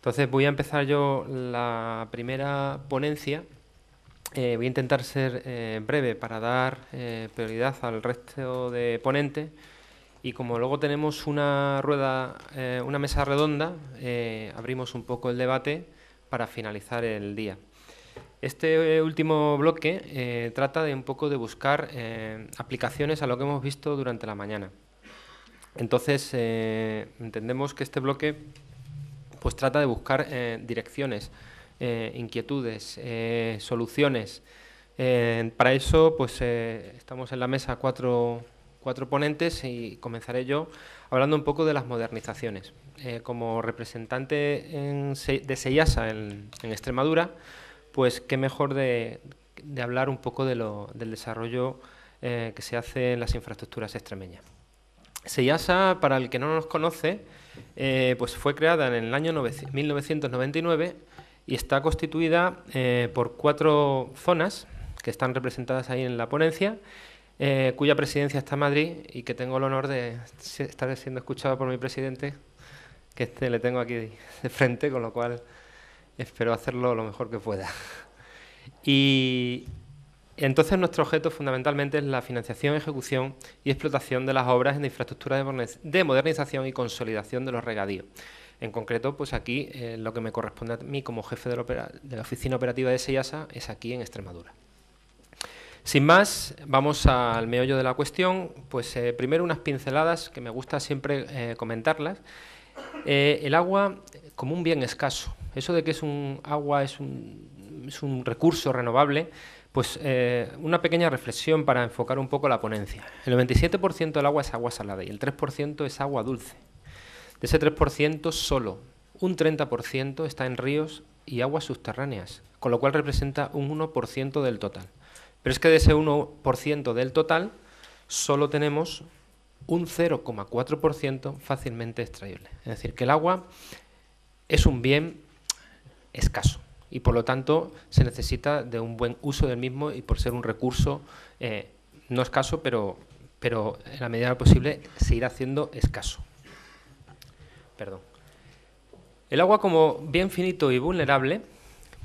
Entonces voy a empezar yo la primera ponencia. Voy a intentar ser breve para dar prioridad al resto de ponentes, y como luego tenemos una rueda, una mesa redonda, abrimos un poco el debate para finalizar el día. Este último bloque trata de un poco de buscar aplicaciones a lo que hemos visto durante la mañana. Entonces entendemos que este bloque pues trata de buscar direcciones, inquietudes, soluciones. Para eso pues estamos en la mesa cuatro ponentes, y comenzaré yo hablando un poco de las modernizaciones. Como representante de SEIASA en Extremadura, pues qué mejor de hablar un poco del desarrollo que se hace en las infraestructuras extremeñas. SEIASA, para el que no nos conoce, pues fue creada en el año 1999 y está constituida por 4 zonas que están representadas ahí en la ponencia, cuya presidencia está en Madrid, y que tengo el honor de estar siendo escuchado por mi presidente, que le tengo aquí de frente, con lo cual espero hacerlo lo mejor que pueda. Y entonces nuestro objeto fundamentalmente es la financiación, ejecución y explotación de las obras en infraestructuras de modernización y consolidación de los regadíos. En concreto, pues aquí lo que me corresponde a mí como jefe de la oficina operativa de SEIASA es aquí en Extremadura. Sin más, vamos al meollo de la cuestión. Pues primero unas pinceladas que me gusta siempre comentarlas. El agua como un bien escaso. Eso de que agua es un recurso renovable, pues una pequeña reflexión para enfocar un poco la ponencia. El 97% del agua es agua salada y el 3% es agua dulce. De ese 3%, solo un 30% está en ríos y aguas subterráneas, con lo cual representa un 1% del total. Pero es que de ese 1% del total, solo tenemos un 0,4% fácilmente extraíble. Es decir, que el agua es un bien escaso y por lo tanto se necesita de un buen uso del mismo, y por ser un recurso no escaso, pero en la medida posible se irá haciendo escaso. Perdón. El agua como bien finito y vulnerable,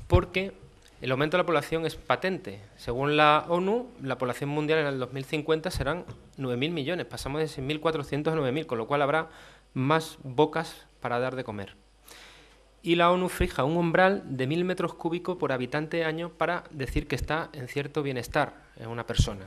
porque el aumento de la población es patente. Según la ONU, la población mundial en el 2050 serán 9.000 millones. Pasamos de 6.400 a 9.000, con lo cual habrá más bocas para dar de comer. Y la ONU fija un umbral de 1.000 metros cúbicos por habitante año para decir que está en cierto bienestar en una persona.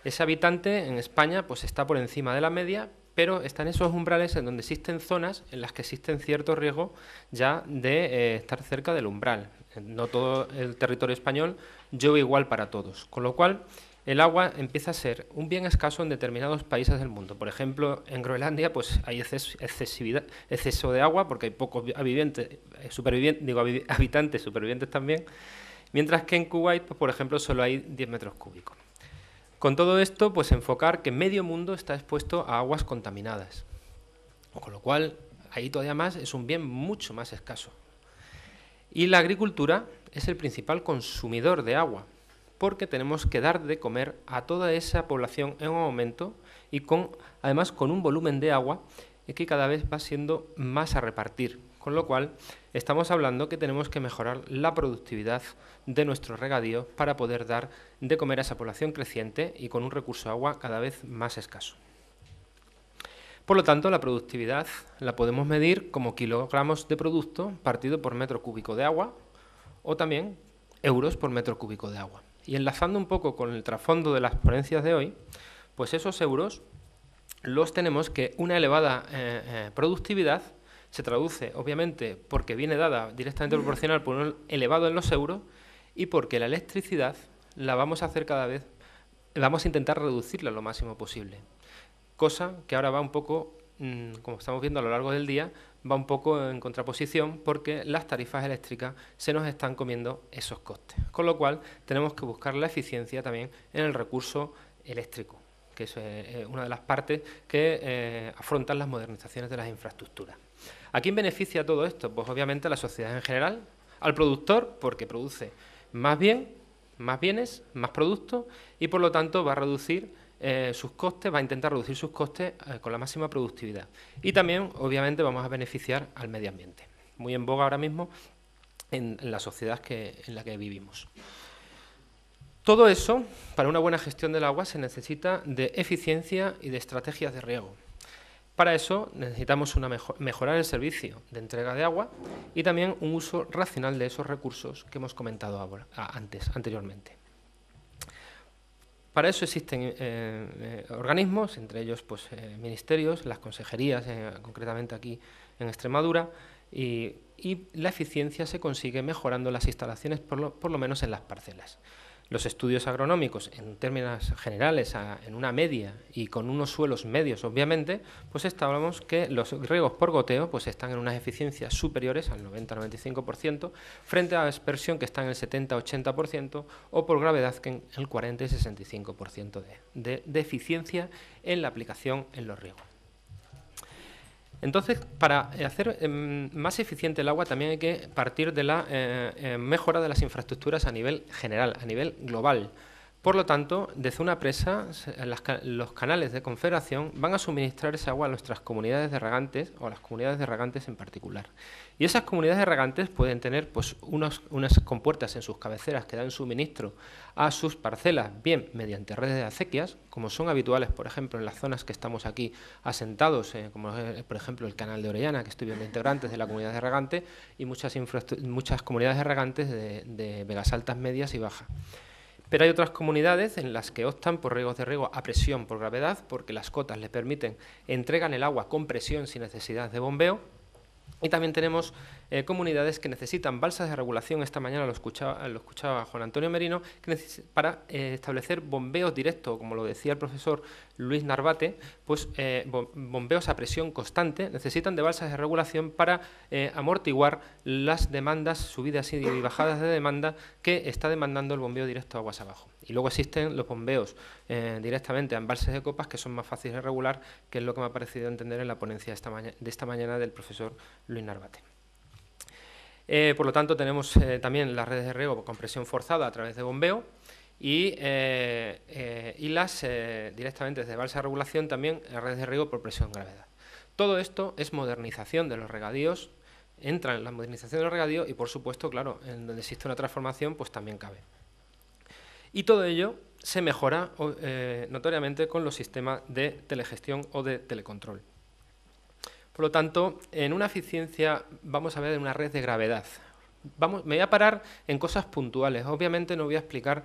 Ese habitante en España pues está por encima de la media, pero están esos umbrales en donde existen zonas en las que existen ciertos riesgos ya de estar cerca del umbral. No todo el territorio español llueve igual para todos, con lo cual el agua empieza a ser un bien escaso en determinados países del mundo. Por ejemplo, en Groenlandia pues hay exceso de agua porque hay pocos habitantes supervivientes también, mientras que en Kuwait, pues, por ejemplo, solo hay 10 metros cúbicos. Con todo esto, pues enfocar que medio mundo está expuesto a aguas contaminadas, con lo cual ahí todavía más es un bien mucho más escaso. Y la agricultura es el principal consumidor de agua, porque tenemos que dar de comer a toda esa población en un aumento, y además con un volumen de agua que cada vez va siendo más a repartir, con lo cual estamos hablando que tenemos que mejorar la productividad de nuestros regadíos para poder dar de comer a esa población creciente y con un recurso de agua cada vez más escaso. Por lo tanto, la productividad la podemos medir como kilogramos de producto partido por metro cúbico de agua, o también euros por metro cúbico de agua. Y enlazando un poco con el trasfondo de las ponencias de hoy, pues esos euros los tenemos que una elevada productividad se traduce, obviamente, porque viene dada directamente proporcional por un elevado en los euros, y porque la electricidad la vamos a hacer vamos a intentar reducirla lo máximo posible. Cosa que ahora va un poco, como estamos viendo a lo largo del día, va un poco en contraposición, porque las tarifas eléctricas se nos están comiendo esos costes. Con lo cual tenemos que buscar la eficiencia también en el recurso eléctrico, que es una de las partes que afrontan las modernizaciones de las infraestructuras. ¿A quién beneficia todo esto? Pues obviamente a la sociedad en general, al productor, porque produce más bienes, más productos, y por lo tanto va a reducir sus costes, va a intentar reducir sus costes con la máxima productividad. Y también, obviamente, vamos a beneficiar al medio ambiente. muy en boga ahora mismo en la sociedad en la que vivimos. Todo eso, para una buena gestión del agua, se necesita de eficiencia y de estrategias de riego. Para eso necesitamos mejorar el servicio de entrega de agua y también un uso racional de esos recursos que hemos comentado anteriormente. Para eso existen organismos, entre ellos pues, ministerios, las consejerías, concretamente aquí en Extremadura, y la eficiencia se consigue mejorando las instalaciones, por lo menos en las parcelas. Los estudios agronómicos, en términos generales, en una media y con unos suelos medios, obviamente, pues estábamos que los riegos por goteo pues están en unas eficiencias superiores al 90-95%, frente a la aspersión que está en el 70-80%, o por gravedad que en el 40 y 65% de eficiencia en la aplicación en los riegos. Entonces, para hacer más eficiente el agua también hay que partir de la mejora de las infraestructuras a nivel general, a nivel global. Por lo tanto, desde una presa, los canales de confederación van a suministrar esa agua a nuestras comunidades de regantes, o a las comunidades de regantes en particular. Y esas comunidades de regantes pueden tener pues, unas compuertas en sus cabeceras que dan suministro a sus parcelas, bien mediante redes de acequias, como son habituales, por ejemplo, en las zonas que estamos aquí asentados, como es, por ejemplo, el canal de Orellana, que estoy viendo integrantes de la comunidad de regante, y muchas comunidades de regantes de vegas altas, medias y bajas. Pero hay otras comunidades en las que optan por riegos de riego a presión por gravedad, porque las cotas les permiten, entregan el agua con presión sin necesidad de bombeo. Y también tenemos comunidades que necesitan balsas de regulación. Esta mañana lo escuchaba Juan Antonio Merino, para establecer bombeos directos, como lo decía el profesor Luis Narvate, pues bombeos a presión constante, necesitan de balsas de regulación para amortiguar las demandas, subidas y bajadas de demanda que está demandando el bombeo directo aguas abajo. Y luego existen los bombeos directamente a embalses de copas, que son más fáciles de regular, que es lo que me ha parecido entender en la ponencia de esta mañana del profesor Luis Narvate. Por lo tanto, tenemos también las redes de riego con presión forzada a través de bombeo y las directamente desde balsa de regulación también redes de riego por presión gravedad. Todo esto es modernización de los regadíos, entra en la modernización de los regadíos y, por supuesto, claro, en donde existe una transformación, pues también cabe. Y todo ello se mejora notoriamente con los sistemas de telegestión o de telecontrol. Por lo tanto, en una eficiencia vamos a ver una red de gravedad. Me voy a parar en cosas puntuales. Obviamente no voy a explicar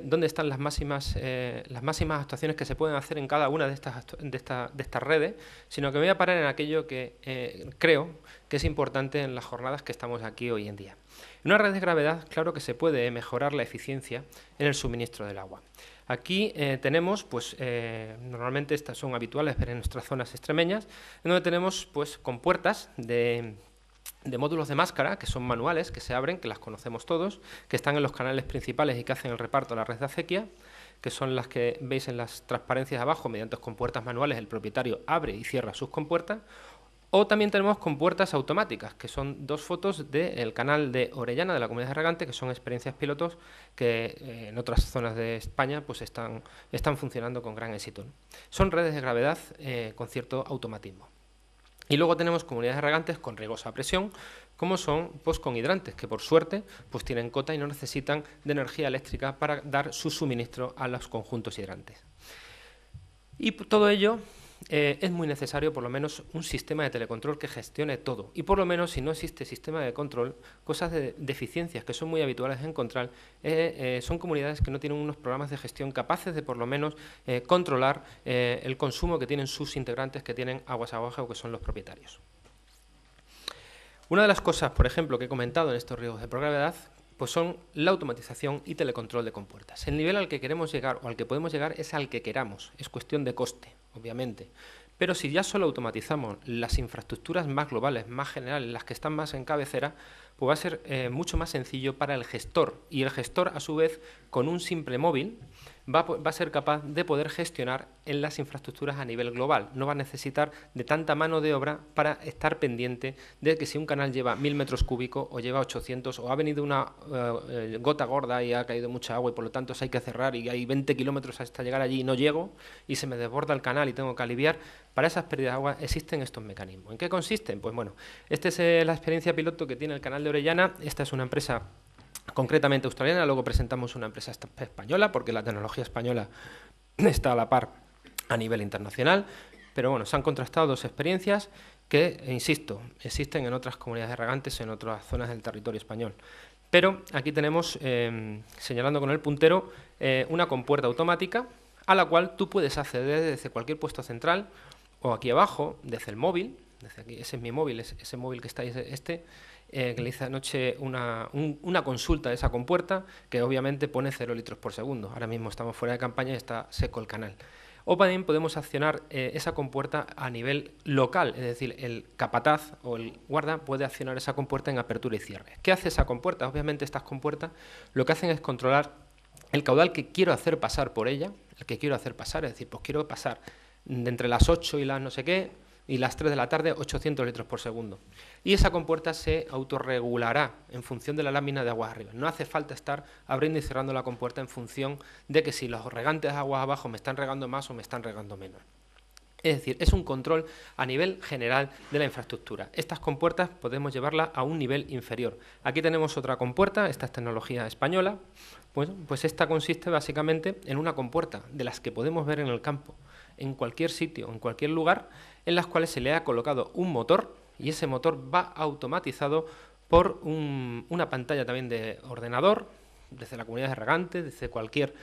dónde están las máximas actuaciones que se pueden hacer en cada una de estas redes, sino que me voy a parar en aquello que creo que es importante en las jornadas que estamos aquí hoy en día. En una red de gravedad, claro que se puede mejorar la eficiencia en el suministro del agua. Aquí tenemos, pues, normalmente estas son habituales en nuestras zonas extremeñas, en donde tenemos pues, compuertas de módulos de máscara, que son manuales, que se abren, que las conocemos todos, que están en los canales principales y que hacen el reparto de la red de acequia, que son las que veis en las transparencias de abajo. Mediante compuertas manuales el propietario abre y cierra sus compuertas. O también tenemos compuertas automáticas, que son dos fotos del canal de Orellana, de la Comunidad de Regante, que son experiencias pilotos que en otras zonas de España pues están funcionando con gran éxito, ¿no? Son redes de gravedad con cierto automatismo. Y luego tenemos comunidades de regantes con riegos a presión, como son pues, con hidrantes, que por suerte pues, tienen cota y no necesitan de energía eléctrica para dar su suministro a los conjuntos hidrantes. Y todo ello es muy necesario, por lo menos, un sistema de telecontrol que gestione todo. Y por lo menos, si no existe sistema de control, cosas de deficiencias que son muy habituales de encontrar, son comunidades que no tienen unos programas de gestión capaces de, por lo menos, controlar el consumo que tienen sus integrantes, que tienen aguas abajo o que son los propietarios. Una de las cosas, por ejemplo, que he comentado en estos riegos de por gravedad, pues son la automatización y telecontrol de compuertas. El nivel al que queremos llegar o al que podemos llegar es al que queramos, es cuestión de coste, obviamente. Pero si ya solo automatizamos las infraestructuras más globales, más generales, las que están más en cabecera, pues va a ser mucho más sencillo para el gestor. Y el gestor, a su vez, con un simple móvil, va a ser capaz de poder gestionar en las infraestructuras a nivel global. No va a necesitar de tanta mano de obra para estar pendiente de que si un canal lleva 1000 metros cúbicos o lleva 800 o ha venido una gota gorda y ha caído mucha agua y por lo tanto hay que cerrar y hay 20 kilómetros hasta llegar allí y no llego y se me desborda el canal y tengo que aliviar. Para esas pérdidas de agua existen estos mecanismos. ¿En qué consisten? Pues bueno, esta es la experiencia piloto que tiene el canal de Orellana. Esta es una empresa concretamente australiana, luego presentamos una empresa española porque la tecnología española está a la par a nivel internacional, pero bueno, se han contrastado dos experiencias que, insisto, existen en otras comunidades de regantes en otras zonas del territorio español. Pero aquí tenemos, señalando con el puntero, una compuerta automática a la cual tú puedes acceder desde cualquier puesto central o aquí abajo, desde el móvil, desde aquí, ese es mi móvil, ese móvil que está ahí, que le hice anoche una consulta de esa compuerta que obviamente pone 0 litros por segundo. Ahora mismo estamos fuera de campaña y está seco el canal. O también podemos accionar esa compuerta a nivel local, es decir, el capataz o el guarda puede accionar esa compuerta en apertura y cierre. ¿Qué hace esa compuerta? Obviamente estas compuertas lo que hacen es controlar el caudal que quiero hacer pasar por ella, el que quiero hacer pasar, es decir, pues quiero pasar de entre las 8 y las no sé qué, y las 3 de la tarde 800 litros por segundo. Y esa compuerta se autorregulará en función de la lámina de aguas arriba. No hace falta estar abriendo y cerrando la compuerta en función de que si los regantes de aguas abajo me están regando más o me están regando menos. Es decir, es un control a nivel general de la infraestructura. Estas compuertas podemos llevarlas a un nivel inferior. Aquí tenemos otra compuerta, esta es tecnología española. Pues esta consiste básicamente en una compuerta de las que podemos ver en el campo, en cualquier sitio, en cualquier lugar, en las cuales se le ha colocado un motor y ese motor va automatizado por una pantalla también de ordenador, desde la comunidad de regantes, desde cualquier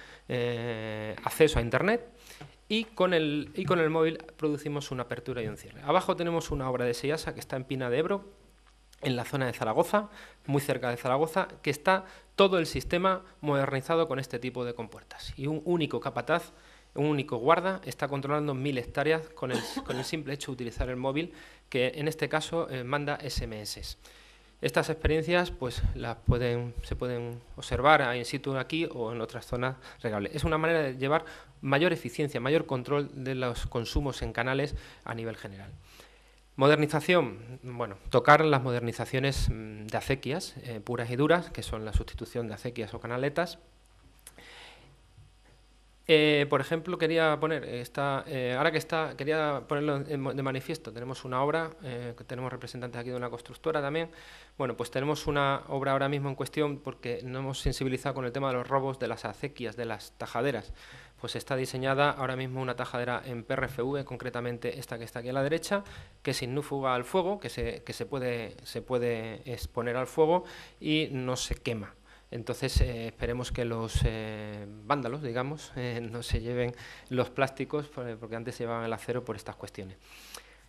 acceso a Internet, y con el móvil producimos una apertura y un cierre. Abajo tenemos una obra de Seiasa que está en Pina de Ebro, en la zona de Zaragoza, muy cerca de Zaragoza, que está todo el sistema modernizado con este tipo de compuertas. Y un único capataz, un único guarda, está controlando 1000 hectáreas con el simple hecho de utilizar el móvil, que en este caso manda SMS. Estas experiencias pues se pueden observar in situ aquí o en otras zonas regables. Es una manera de llevar mayor eficiencia, mayor control de los consumos en canales a nivel general. Modernización, bueno, tocar las modernizaciones de acequias puras y duras, que son la sustitución de acequias o canaletas. Por ejemplo, quería poner quería ponerlo de manifiesto. Tenemos una obra, que tenemos representantes aquí de una constructora también. Bueno, pues tenemos una obra ahora mismo en cuestión porque no hemos sensibilizado con el tema de los robos de las acequias, de las tajaderas. Pues está diseñada ahora mismo una tajadera en PRFV, concretamente esta que está aquí a la derecha, que sin fuga al fuego, que se puede exponer al fuego y no se quema. Entonces esperemos que los vándalos, digamos, no se lleven los plásticos, porque antes se llevaban el acero por estas cuestiones.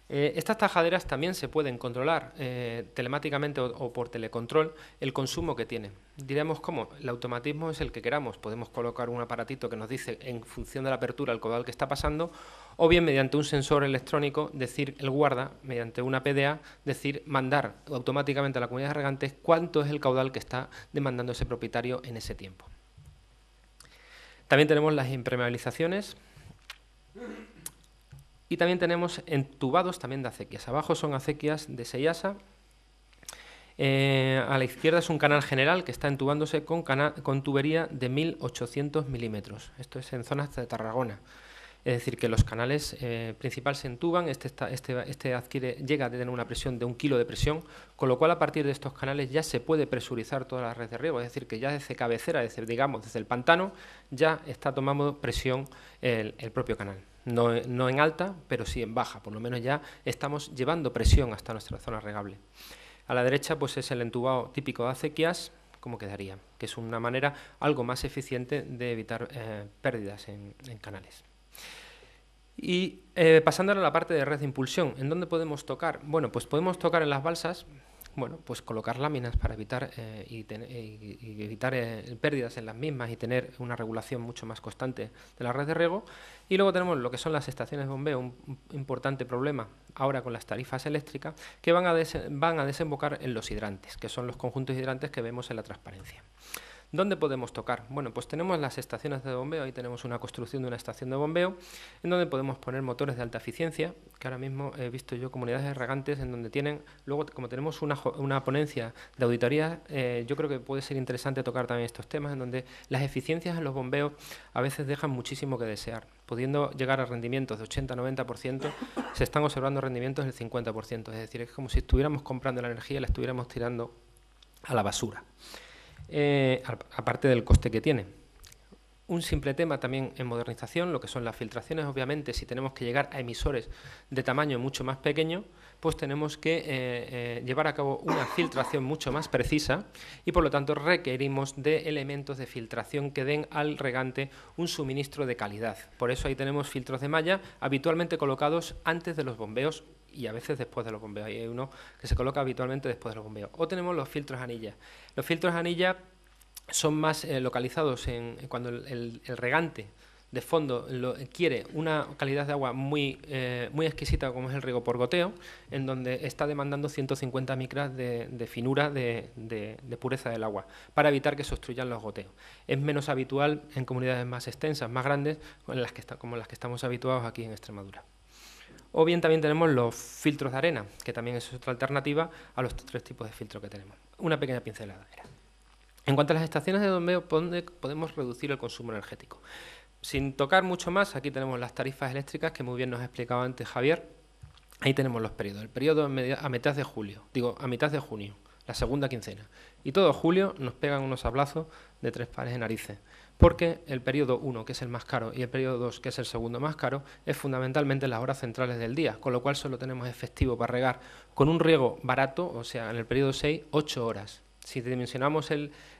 Estas tajaderas también se pueden controlar telemáticamente o por telecontrol el consumo que tienen. Diremos cómo, el automatismo es el que queramos, podemos colocar un aparatito que nos dice en función de la apertura el caudal que está pasando, o bien mediante un sensor electrónico, decir el guarda, mediante una PDA, mandar automáticamente a la comunidad de regantes cuánto es el caudal que está demandando ese propietario en ese tiempo. También tenemos las impermeabilizaciones. Y también tenemos entubados también de acequias. Abajo son acequias de Seiasa. A la izquierda es un canal general que está entubándose con tubería de 1800 milímetros. Esto es en zonas de Tarragona. Es decir, que los canales principales se entuban, llega a tener una presión de 1 kilo de presión, con lo cual a partir de estos canales ya se puede presurizar toda la red de riego, es decir, que ya desde cabecera, desde el pantano, ya está tomando presión el propio canal. No en alta, pero sí en baja, por lo menos ya estamos llevando presión hasta nuestra zona regable. A la derecha pues es el entubado típico de acequias, como quedaría, que es una manera algo más eficiente de evitar pérdidas en canales. Y pasando a la parte de red de impulsión, ¿en dónde podemos tocar? Bueno, pues podemos tocar en las balsas, bueno, pues colocar láminas para evitar pérdidas en las mismas y tener una regulación mucho más constante de la red de riego. Y luego tenemos lo que son las estaciones de bombeo, un importante problema ahora con las tarifas eléctricas, que van a desembocar en los hidrantes, que son los conjuntos hidrantes que vemos en la transparencia. ¿Dónde podemos tocar? Bueno, pues tenemos las estaciones de bombeo, ahí tenemos una construcción de una estación de bombeo, en donde podemos poner motores de alta eficiencia, que ahora mismo he visto yo comunidades regantes en donde tienen, luego como tenemos una ponencia de auditoría, yo creo que puede ser interesante tocar también estos temas, en donde las eficiencias en los bombeos a veces dejan muchísimo que desear, pudiendo llegar a rendimientos de 80-90%, se están observando rendimientos del 50%, es decir, es como si estuviéramos comprando la energía y la estuviéramos tirando a la basura. Aparte del coste que tiene. Un simple tema también en modernización, lo que son las filtraciones, obviamente, si tenemos que llegar a emisores de tamaño mucho más pequeño, pues tenemos que llevar a cabo una filtración mucho más precisa y, por lo tanto, requerimos de elementos de filtración que den al regante un suministro de calidad. Por eso ahí tenemos filtros de malla habitualmente colocados antes de los bombeos y a veces después de los bombeos. Hay uno que se coloca habitualmente después de los bombeos. O tenemos los filtros anilla. Los filtros anilla son más localizados cuando el regante de fondo quiere una calidad de agua muy exquisita, como es el riego por goteo, en donde está demandando 150 micras de finura de pureza del agua, para evitar que se obstruyan los goteos. Es menos habitual en comunidades más extensas, más grandes, como las que estamos habituados aquí en Extremadura. O bien también tenemos los filtros de arena, que también es otra alternativa a los tres tipos de filtros que tenemos. Una pequeña pincelada era. En cuanto a las estaciones de bombeo, podemos reducir el consumo energético. Sin tocar mucho más, aquí tenemos las tarifas eléctricas, que muy bien nos explicaba antes Javier. Ahí tenemos los periodos. El periodo a mitad de junio, la segunda quincena. Y todo julio nos pegan unos sablazos de 3 pares de narices. Porque el periodo 1, que es el más caro, y el periodo 2, que es el segundo más caro, es fundamentalmente las horas centrales del día, con lo cual solo tenemos efectivo para regar con un riego barato, o sea, en el periodo 6, 8 horas. Si dimensionamos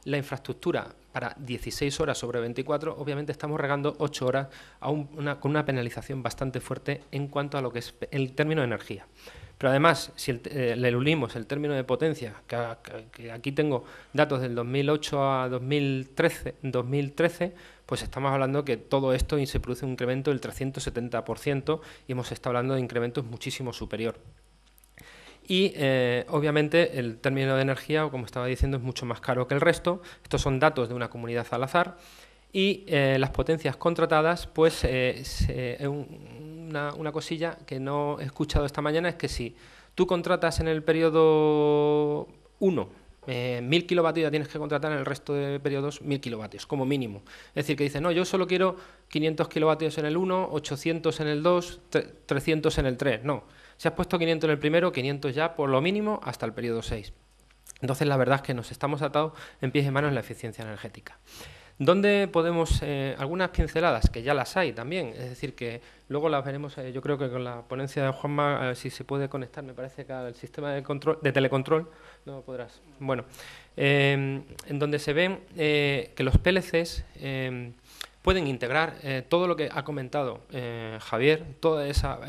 la infraestructura para 16 horas sobre 24, obviamente estamos regando 8 horas con una penalización bastante fuerte en cuanto a lo que es el término de energía. Pero además, si le unimos el término de potencia, que aquí tengo datos del 2008 a 2013, pues estamos hablando que todo esto se produce un incremento del 370% y hemos estado hablando de incrementos muchísimo superior. Y obviamente el término de energía, como estaba diciendo, es mucho más caro que el resto. Estos son datos de una comunidad al azar. Y las potencias contratadas, pues una cosilla que no he escuchado esta mañana es que si tú contratas en el periodo 1 1000 kilovatios, ya tienes que contratar en el resto de periodos 1000 kilovatios, como mínimo. Es decir, que dices, no, yo solo quiero 500 kilovatios en el 1, 800 en el 2, 300 en el 3. No, si has puesto 500 en el primero, 500 ya por lo mínimo hasta el periodo 6. Entonces, la verdad es que nos estamos atados en pies y manos en la eficiencia energética. ¿Dónde podemos, algunas pinceladas, que ya las hay también, es decir, que luego las veremos, yo creo que con la ponencia de Juanma, a ver si se puede conectar, me parece que al sistema de telecontrol, no podrás. Bueno, en donde se ven que los PLCs pueden integrar todo lo que ha comentado Javier, toda esa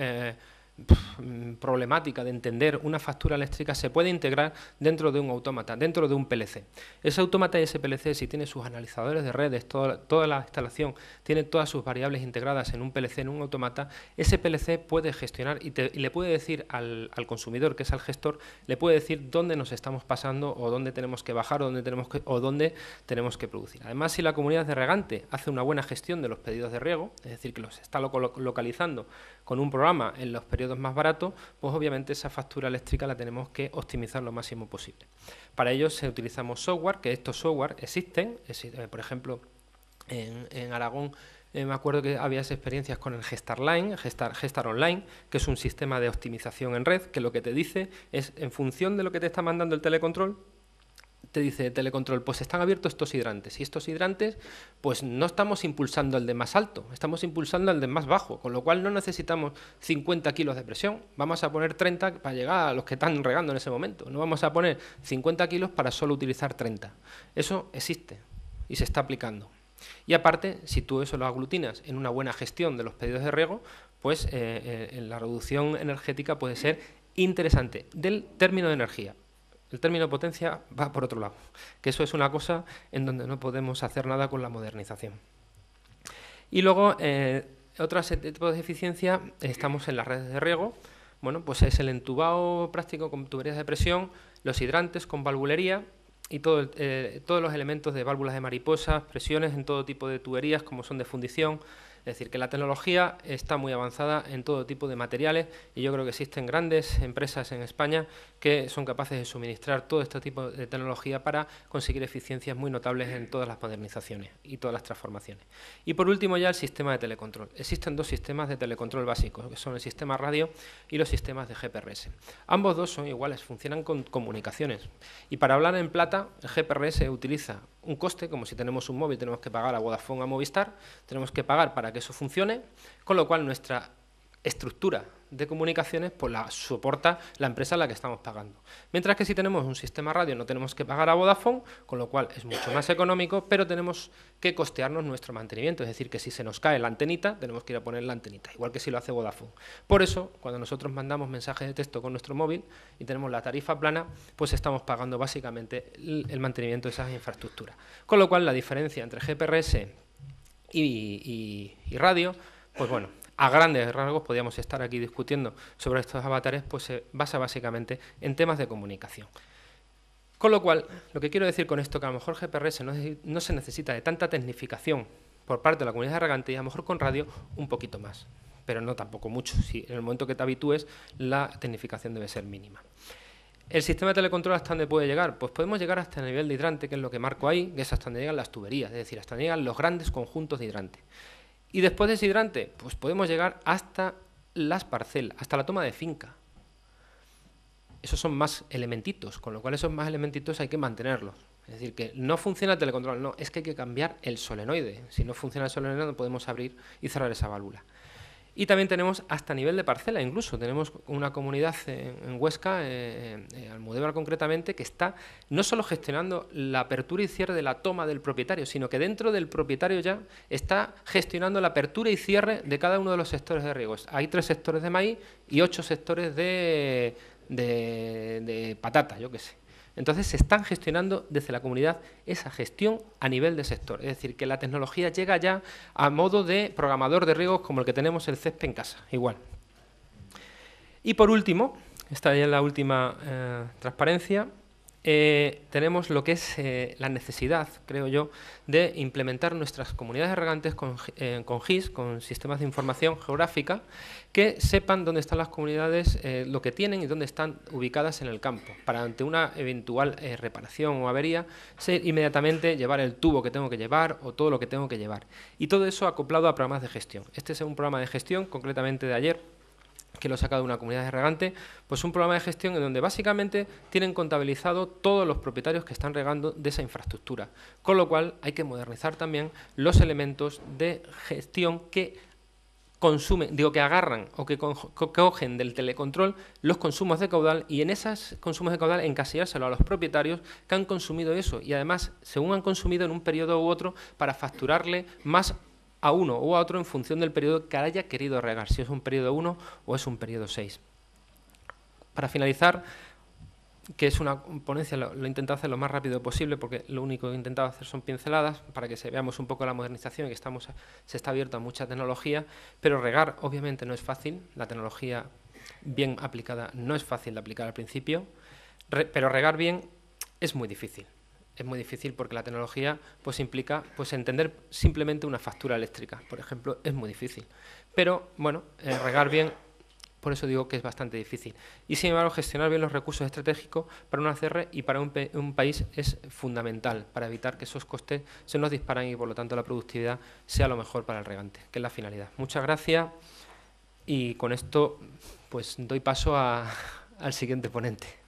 problemática de entender una factura eléctrica se puede integrar dentro de un autómata, dentro de un PLC. Ese autómata y ese PLC, si tiene sus analizadores de redes, toda la instalación, tiene todas sus variables integradas en un PLC, en un autómata, ese PLC puede gestionar y le puede decir al consumidor, que es al gestor, le puede decir dónde nos estamos pasando o dónde tenemos que bajar o dónde tenemos que producir. Además, si la comunidad de regante hace una buena gestión de los pedidos de riego, es decir, que los está localizando con un programa en los periodos más baratos, pues obviamente esa factura eléctrica la tenemos que optimizar lo máximo posible. Para ello utilizamos software, que estos software existen, por ejemplo, en Aragón me acuerdo que había experiencias con el Gestar Online, que es un sistema de optimización en red, que lo que te dice es, en función de lo que te está mandando el telecontrol, te dice telecontrol, pues están abiertos estos hidrantes, y estos hidrantes, pues no estamos impulsando el de más alto, estamos impulsando el de más bajo, con lo cual no necesitamos 50 kilos de presión, vamos a poner 30 para llegar a los que están regando en ese momento, no vamos a poner 50 kilos para solo utilizar 30. Eso existe y se está aplicando. Y aparte, si tú eso lo aglutinas en una buena gestión de los pedidos de riego, pues la reducción energética puede ser interesante del término de energía. El término de potencia va por otro lado, que eso es una cosa en donde no podemos hacer nada con la modernización. Y luego, otros tipos de eficiencia, estamos en las redes de riego. Bueno, pues es el entubado práctico con tuberías de presión, los hidrantes con valvulería y todos los elementos de válvulas de mariposas, presiones en todo tipo de tuberías, como son de fundición. Es decir, que la tecnología está muy avanzada en todo tipo de materiales y yo creo que existen grandes empresas en España que son capaces de suministrar todo este tipo de tecnología para conseguir eficiencias muy notables en todas las modernizaciones y todas las transformaciones. Y por último ya el sistema de telecontrol. Existen dos sistemas de telecontrol básicos, que son el sistema radio y los sistemas de GPRS. Ambos dos son iguales, funcionan con comunicaciones. Y para hablar en plata, el GPRS utiliza un coste, como si tenemos un móvil, tenemos que pagar a Vodafone, a Movistar, tenemos que pagar para que eso funcione, con lo cual nuestra estructura de comunicaciones pues la soporta la empresa a la que estamos pagando. Mientras que si tenemos un sistema radio no tenemos que pagar a Vodafone, con lo cual es mucho más económico, pero tenemos que costearnos nuestro mantenimiento, es decir, que si se nos cae la antenita, tenemos que ir a poner la antenita, igual que si lo hace Vodafone. Por eso, cuando nosotros mandamos mensajes de texto con nuestro móvil y tenemos la tarifa plana, pues estamos pagando básicamente el mantenimiento de esas infraestructuras. Con lo cual, la diferencia entre GPRS y radio, pues bueno, a grandes rasgos podríamos estar aquí discutiendo sobre estos avatares, pues se basa básicamente en temas de comunicación. Con lo cual, lo que quiero decir con esto, que a lo mejor GPRS no se necesita de tanta tecnificación por parte de la comunidad de regantes y a lo mejor con radio un poquito más, pero no tampoco mucho. Si en el momento que te habitúes, la tecnificación debe ser mínima. ¿El sistema de telecontrol hasta dónde puede llegar? Pues podemos llegar hasta el nivel de hidrante, que es lo que marco ahí, que es hasta donde llegan las tuberías, es decir, hasta donde llegan los grandes conjuntos de hidrante. Y después de ese hidrante, pues podemos llegar hasta las parcelas, hasta la toma de finca. Esos son más elementitos, con lo cual esos más elementitos hay que mantenerlos. Es decir, que no funciona el telecontrol, no, es que hay que cambiar el solenoide. Si no funciona el solenoide no podemos abrir y cerrar esa válvula. Y también tenemos hasta nivel de parcela, incluso tenemos una comunidad en Huesca, Almudévar concretamente, que está no solo gestionando la apertura y cierre de la toma del propietario, sino que dentro del propietario ya está gestionando la apertura y cierre de cada uno de los sectores de riego. Hay 3 sectores de maíz y 8 sectores de patata, yo qué sé. Entonces se están gestionando desde la comunidad esa gestión a nivel de sector. Es decir, que la tecnología llega ya a modo de programador de riegos como el que tenemos el césped en casa, igual. Y por último, esta ya es la última transparencia, tenemos lo que es la necesidad, creo yo, de implementar nuestras comunidades de regantes con GIS, con sistemas de información geográfica, que sepan dónde están las comunidades, lo que tienen y dónde están ubicadas en el campo, para ante una eventual reparación o avería, inmediatamente llevar el tubo que tengo que llevar o todo lo que tengo que llevar. Y todo eso acoplado a programas de gestión. Este es un programa de gestión, concretamente de ayer, que lo he sacado de una comunidad de regante, pues un programa de gestión en donde básicamente tienen contabilizado todos los propietarios que están regando de esa infraestructura, con lo cual hay que modernizar también los elementos de gestión que consumen, digo que agarran o que cogen del telecontrol los consumos de caudal y en esos consumos de caudal encasillárselo a los propietarios que han consumido eso y además según han consumido en un periodo u otro para facturarle más a uno o a otro en función del periodo que haya querido regar, si es un periodo 1 o es un periodo 6. Para finalizar, que es una ponencia, lo he intentado hacer lo más rápido posible porque lo único que he intentado hacer son pinceladas para que veamos un poco la modernización y que se está abierto a mucha tecnología, pero regar obviamente no es fácil, la tecnología bien aplicada no es fácil de aplicar al principio, pero regar bien es muy difícil. Es muy difícil porque la tecnología pues implica pues entender simplemente una factura eléctrica, por ejemplo, es muy difícil. Pero, bueno, regar bien, por eso digo que es bastante difícil. Y, sin embargo, gestionar bien los recursos estratégicos para una CR y para un país es fundamental para evitar que esos costes se nos disparen y, por lo tanto, la productividad sea lo mejor para el regante, que es la finalidad. Muchas gracias y con esto pues doy paso al siguiente ponente.